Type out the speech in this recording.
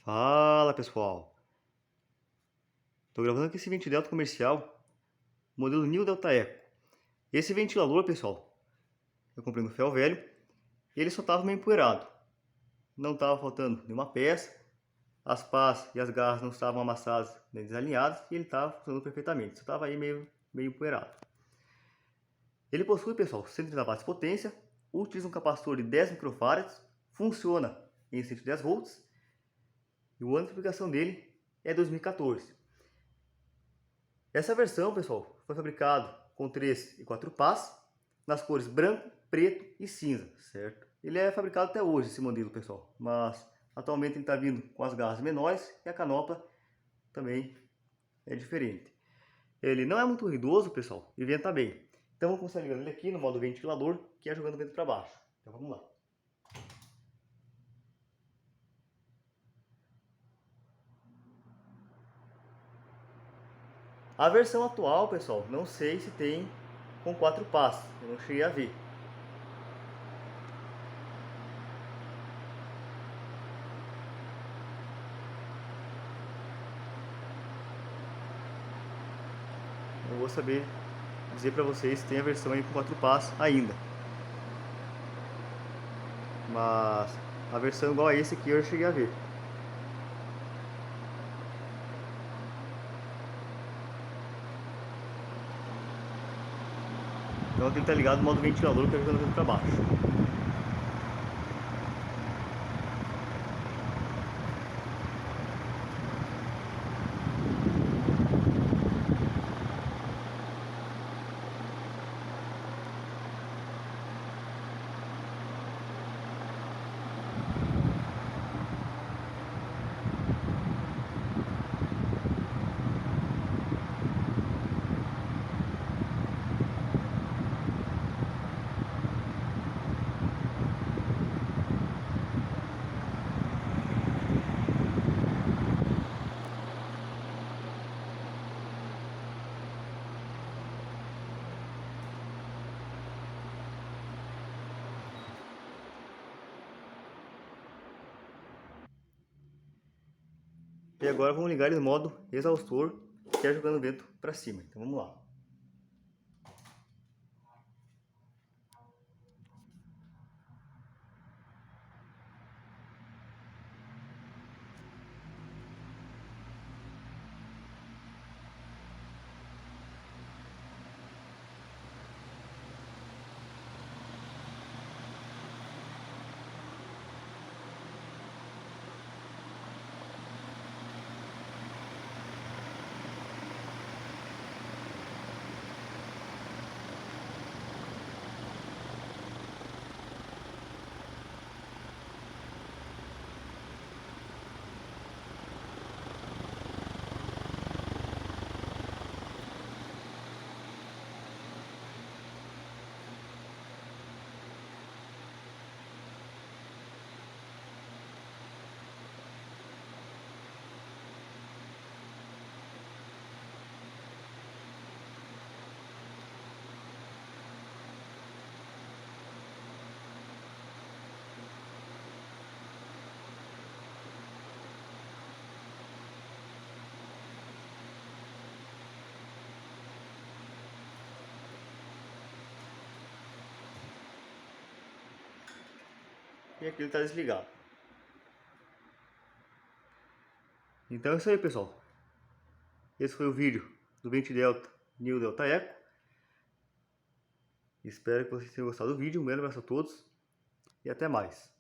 Fala pessoal, estou gravando aqui esse ventilador comercial, modelo New Delta Eco. Esse ventilador, pessoal, eu comprei no ferro velho, ele só estava meio empoeirado, não estava faltando nenhuma peça, as pás e as garras não estavam amassadas nem desalinhadas e ele estava funcionando perfeitamente, só estava aí meio empoeirado. Ele possui, pessoal, 130 watts de potência, utiliza um capacitor de 10 microfarads, funciona em 110 volts e o ano de fabricação dele é 2014. Essa versão, pessoal, foi fabricado com 3 e 4 pás, nas cores branco, preto e cinza, certo? Ele é fabricado até hoje, esse modelo, pessoal, mas atualmente ele está vindo com as garras menores e a canopla também é diferente. Ele não é muito ruidoso, pessoal, e venta bem. Então vamos começar ligando ele aqui no modo ventilador, que é jogando vento para baixo. Então vamos lá. A versão atual, pessoal, não sei se tem com 4 pás, eu não cheguei a ver. Não vou saber dizer para vocês se tem a versão aí com 4 pás ainda. Mas a versão igual a esse aqui eu cheguei a ver. Então ele tá ligado no modo ventilador que é jogando vento para baixo. E agora vamos ligar ele no modo exaustor, que é jogando vento para cima. Então vamos lá. E aqui ele está desligado. Então é isso aí, pessoal. Esse foi o vídeo do Vente Delta New Delta Eco. Espero que vocês tenham gostado do vídeo. Um grande abraço a todos e até mais.